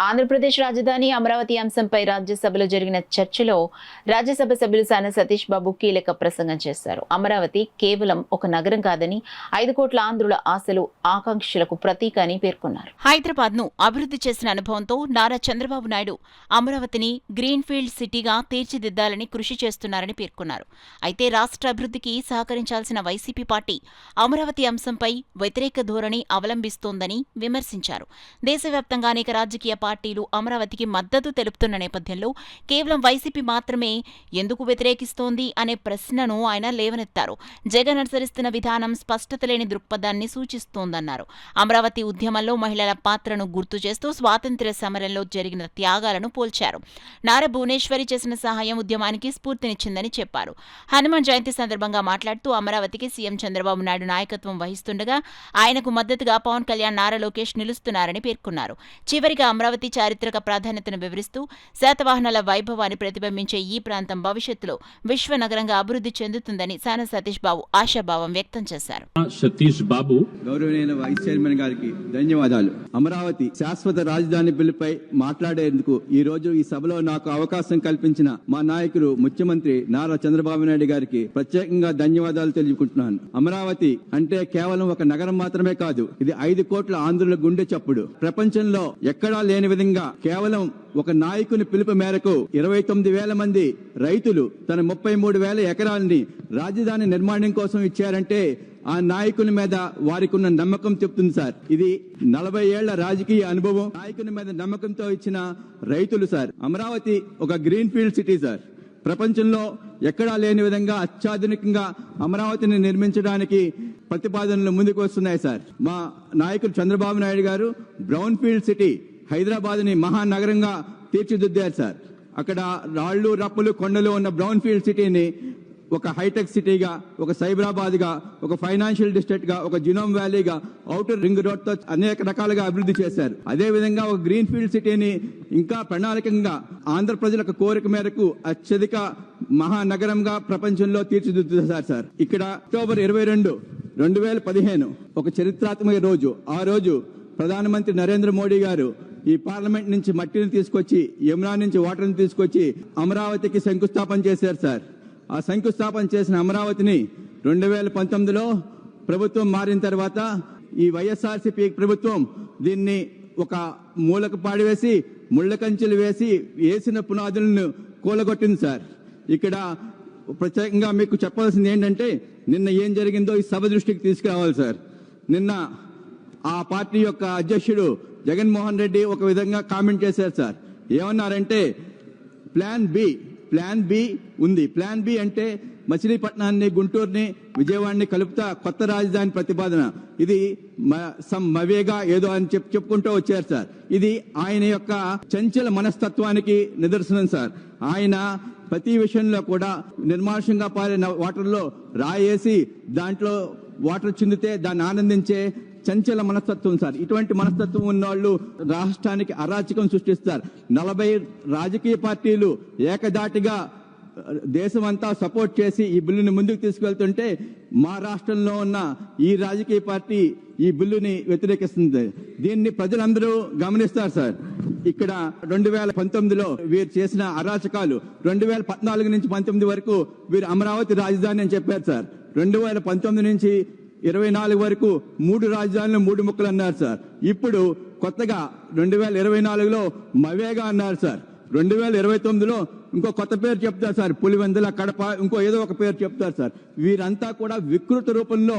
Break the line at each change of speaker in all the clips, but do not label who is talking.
ఆంధ్రప్రదేశ్ రాజధాని అమరావతి అంశంపై రాజ్యసభలో జరిగిన చర్చలో రాజ్యసభ సభ్యులు సాన సతీష్ బాబు కీలక ప్రసంగం చేశారు. అమరావతి కేవలం ఒక నగరం కాదని 5 కోట్ల ఆంధ్రుల ఆశలు ఆకాంక్షలకు ప్రతీక అని పేర్కొన్నారు. హైదరాబాద్ ను అభివృద్ధి చేసిన అనుభవంతో నారా చంద్రబాబు నాయుడు అమరావతిని గ్రీన్ఫీల్డ్ సిటీగా తీర్చిదిద్దాలని కృషి చేస్తున్నారని పేర్కొన్నారు. అయితే రాష్ట్ర అభివృద్ధికి సహకరించాల్సిన వైసీపీ పార్టీ అమరావతి అంశంపై వ్యతిరేక ధోరణి అవలంబిస్తోందని విమర్శించారు. దేశవ్యాప్తంగా అనేక రాజకీయ పార్టీలు అమరావతికి మద్దతు తెలుపుతున్న నేపథ్యంలో కేవలం వైసీపీ మాత్రమే ఎందుకు వ్యతిరేకిస్తోంది అనే ప్రశ్నను ఆయన లేవనెత్తారు. జగన్ అనుసరిస్తున్న విధానం స్పష్టత లేని దృక్పథాన్ని సూచిస్తోందన్నారు. అమరావతి ఉద్యమంలో మహిళల పాత్రను గుర్తు చేస్తూ స్వాతంత్ర్య సమరంలో జరిగిన త్యాగాలను పోల్చారు. నారా భువనేశ్వరి చేసిన సహాయం ఉద్యమానికి స్ఫూర్తినిచ్చిందని చెప్పారు. హనుమాన్ జయంతి సందర్భంగా మాట్లాడుతూ అమరావతికి సీఎం చంద్రబాబు నాయుడు నాయకత్వం వహిస్తుండగా ఆయనకు మద్దతుగా పవన్ కళ్యాణ్, నారా లోకేష్ నిలుస్తున్నారని పేర్కొన్నారు. చివరిగా అమరావతి చారిత్రక ప్రాధాన్యతను వివరిస్తూ శాతవాహనాల వైభవాన్ని ప్రతిబింబించే ఈ ప్రాంతం భవిష్యత్తులో విశ్వనగరంగా అభివృద్ధి చెందుతుందని సాన సతీష్ బాబు ఆశాభావం వ్యక్తం చేశారు.
సతీష్ బాబు
గౌరవనీయ వైస్ చైర్మన్ గారికి ధన్యవాదాలు. అమరావతి శాశ్వత రాజధాని బిల్లుపై మాట్లాడేందుకు ఈ రోజు ఈ సభలో నాకు అవకాశం కల్పించిన మా నాయకులు ముఖ్యమంత్రి నారా చంద్రబాబు నాయుడు గారికి ప్రత్యేకంగా ధన్యవాదాలు తెలుపుకుంటున్నాను. అమరావతి అంటే కేవలం ఒక నగరం మాత్రమే కాదు, ఇది 5 కోట్ల ఆంధ్రుల గుండె చప్పుడు. ప్రపంచంలో ఎక్కడా లేని విధంగా కేవలం ఒక నాయకుని పిలుపు మేరకు 29,000 మంది రైతులు తన 33,000 ఎకరాలని రాజధాని నిర్మాణం కోసం ఇచ్చారంటే ఆ నాయకుని మీద వారికి ఉన్న నమ్మకం చెప్తుంది సార్. ఇది 40 ఏళ్ల రాజకీయ అనుభవం, నాయకుని మీద నమ్మకంతో ఇచ్చిన రైతులు సార్. అమరావతి ఒక గ్రీన్ ఫీల్డ్ సిటీ సార్. ప్రపంచంలో ఎక్కడా లేని విధంగా అత్యాధునికంగా అమరావతిని నిర్మించడానికి ప్రతిపాదనలు ముందుకు వస్తున్నాయి సార్. మా నాయకులు చంద్రబాబు నాయుడు గారు బ్రౌన్ ఫీల్డ్ సిటీ హైదరాబాద్ ని మహానగరంగా తీర్చిదిద్దారు సార్. అక్కడ రాళ్లు రప్పలు కొండలు ఉన్న బ్రౌన్ ఫీల్డ్ సిటీని ఒక హైటెక్ సిటీగా, ఒక సైబరాబాద్ గా, ఒక ఫైనాన్షియల్ డిస్ట్రిక్ట్ గా, ఒక జినోమ్ వ్యాలీగా, ఔటర్ రింగ్ రోడ్ తో అనేక రకాలుగా అభివృద్ధి చేశారు. అదే విధంగా ఒక గ్రీన్ ఫీల్డ్ సిటీని ఇంకా ప్రణాళికంగా ఆంధ్ర ప్రజలకు కోరిక మేరకు అత్యధిక మహానగరంగా ప్రపంచంలో తీర్చిదిద్దుతారు సార్. ఇక్కడ అక్టోబర్ 22, 2015 ఒక చరిత్రాత్మక రోజు. ఆ రోజు ప్రధానమంత్రి నరేంద్ర మోడీ గారు ఈ పార్లమెంట్ నుంచి మట్టిని తీసుకొచ్చి, యమునా నుంచి వాటర్ని తీసుకొచ్చి అమరావతికి శంకుస్థాపన చేశారు సార్. ఆ శంకుస్థాపన చేసిన అమరావతిని 2019లో ప్రభుత్వం మారిన తర్వాత ఈ వైఎస్ఆర్సీపీ ప్రభుత్వం దీన్ని ఒక మూలకు పాడివేసి ముళ్ల కంచెలు వేసిన పునాదులను కూలగొట్టింది సార్. ఇక్కడ ప్రత్యేకంగా మీకు చెప్పాల్సింది ఏంటంటే, నిన్న ఏం జరిగిందో ఈ సభ దృష్టికి తీసుకురావాలి సార్. నిన్న ఆ పార్టీ యొక్క అధ్యక్షుడు జగన్మోహన్ రెడ్డి ఒక విధంగా కామెంట్ చేశారు సార్. ఏమన్నారంటే ప్లాన్ బి ఉంది. ప్లాన్ బి అంటే మచిలీపట్నాన్ని, గుంటూరుని, విజయవాడని కలుపుతా కొత్త రాజధాని ప్రతిపాదన. ఇది మవేగా ఏదో అని చెప్పుకుంటూ వచ్చారు సార్. ఇది ఆయన యొక్క చంచల మనస్తత్వానికి నిదర్శనం సార్. ఆయన ప్రతి విషయంలో కూడా నిర్మానుషంగా పారిన వాటర్లో రాయేసి దాంట్లో వాటర్ చిందితే దాన్ని ఆనందించే చంచల మనస్తత్వం సార్. ఇటువంటి మనస్తత్వం ఉన్న వాళ్ళు రాష్ట్రానికి అరాచకం సృష్టిస్తారు. 40 రాజకీయ పార్టీలు ఏకదాటిగా దేశమంతా సపోర్ట్ చేసి ఈ బిల్లుని ముందుకు తీసుకెళ్తుంటే మా రాష్ట్రంలో ఉన్న ఈ రాజకీయ పార్టీ ఈ బిల్లుని వ్యతిరేకిస్తుంది. దీన్ని ప్రజలందరూ గమనిస్తారు సార్. ఇక్కడ 2019లో వీరు చేసిన అరాచకాలు 2014 నుంచి 19 వరకు వీరు అమరావతి రాజధాని అని చెప్పారు సార్. 2019 నుంచి 24 వరకు 3 రాజధానులు 3 ముక్కలు అన్నారు సార్. ఇప్పుడు కొత్తగా 2024లో మవేగా అన్నారు సార్. 2029లో ఇంకో కొత్త పేరు చెప్తారు సార్. పులివెందుల, కడప, ఇంకో ఏదో ఒక పేరు చెప్తారు సార్. వీరంతా కూడా వికృత రూపంలో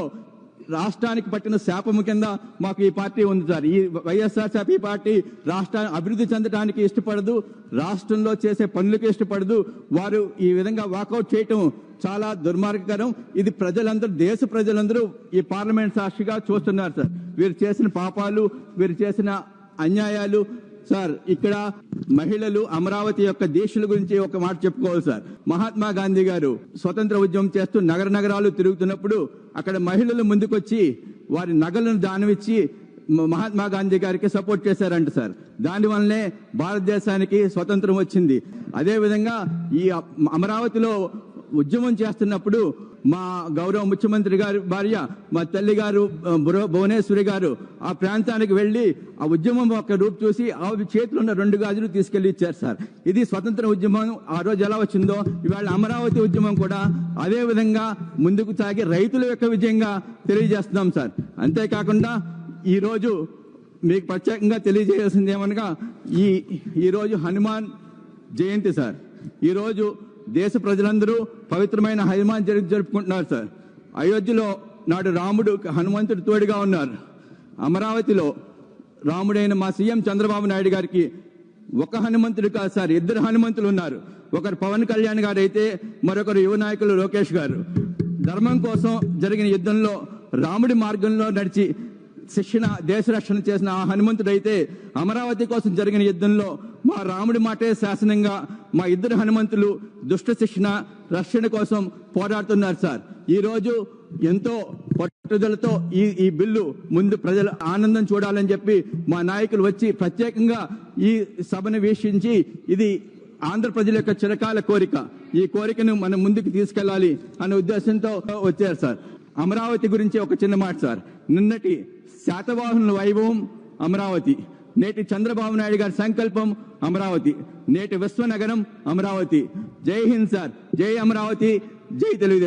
రాష్ట్రానికి పట్టిన శాపము కింద మాకు ఈ పార్టీ ఉంది సార్. ఈ వైఎస్ఆర్సీపీ పార్టీ రాష్ట్రాన్ని అభివృద్ధి చెందడానికి ఇష్టపడదు, రాష్ట్రంలో చేసే పనులకు ఇష్టపడదు. వారు ఈ విధంగా వాకౌట్ చేయటం చాలా దుర్మార్గకరం. ఇది ప్రజలందరూ, దేశ ప్రజలందరూ ఈ పార్లమెంట్ సాక్షిగా చూస్తున్నారు సార్. వీరు చేసిన పాపాలు, వీరు చేసిన అన్యాయాలు సార్. ఇక్కడ మహిళలు అమరావతి యొక్క దీక్షల గురించి ఒక మాట చెప్పుకోవాలి సార్. మహాత్మా గాంధీ గారు స్వతంత్ర ఉద్యమం చేస్తూ నగరాలు తిరుగుతున్నప్పుడు అక్కడ మహిళలు ముందుకొచ్చి వారి నగలను దానమిచ్చి మహాత్మా గాంధీ గారికి సపోర్ట్ చేశారంట సార్. దానివల్లనే భారతదేశానికి స్వతంత్రం వచ్చింది. అదేవిధంగా ఈ అమరావతిలో ఉద్యమం చేస్తున్నప్పుడు మా గౌరవ ముఖ్యమంత్రి గారి భార్య మా తల్లి గారు భువనేశ్వరి గారు ఆ ప్రాంతానికి వెళ్లి ఆ ఉద్యమం యొక్క రూపు చూసి ఆవిడ చేతిలో ఉన్న 2 గాజులు తీసుకెళ్లి ఇచ్చారు సార్. ఇది స్వతంత్ర ఉద్యమం ఆ రోజు ఎలా వచ్చిందో ఇవాళ అమరావతి ఉద్యమం కూడా అదే విధంగా ముందుకు సాగి రైతుల యొక్క విజయంగా తెలియజేస్తున్నాం సార్. అంతేకాకుండా ఈ రోజు మీకు ప్రత్యేకంగా తెలియజేయాల్సింది ఏమనగా ఈరోజు హనుమాన్ జయంతి సార్. ఈరోజు దేశ ప్రజలందరూ పవిత్రమైన హనుమాన్ జయంతి జరుపుకుంటున్నారు సార్. అయోధ్యలో నాడు రాముడు హనుమంతుడు తోడుగా ఉన్నారు. అమరావతిలో రాముడైన మా సీఎం చంద్రబాబు నాయుడు గారికి ఒక హనుమంతుడు కాదు సార్, 2 హనుమంతులు ఉన్నారు. ఒకరు పవన్ కళ్యాణ్ గారు అయితే మరొకరు యువ నాయకులు లోకేష్ గారు. ధర్మం కోసం జరిగిన యుద్ధంలో రాముడి మార్గంలో నడిచి శిక్షణ దేశ రక్షణ చేసిన ఆ హనుమంతుడు అయితే అమరావతి కోసం జరిగిన యుద్ధంలో మా రాముడి మాటే శాసనంగా మా 2 హనుమంతులు దుష్ట శిక్షణ రక్షణ కోసం పోరాడుతున్నారు సార్. ఈ రోజు ఎంతో పట్టుదలతో ఈ బిల్లు ముందు ప్రజల ఆనందం చూడాలని చెప్పి మా నాయకులు వచ్చి ప్రత్యేకంగా ఈ సభను వీక్షించి ఇది ఆంధ్ర ప్రజల యొక్క చిరకాల కోరిక, ఈ కోరికను మనం ముందుకు తీసుకెళ్లాలి అనే ఉద్దేశంతో వచ్చారు సార్. అమరావతి గురించి ఒక చిన్న మాట సార్. నిన్నటి శాతవాహనుల వైభవం అమరావతి, నేటి చంద్రబాబు నాయుడు గారి సంకల్పం అమరావతి, నేటి విశ్వనగరం అమరావతి. జై హింద్ సార్, జై అమరావతి, జై తెలుగుదేశం.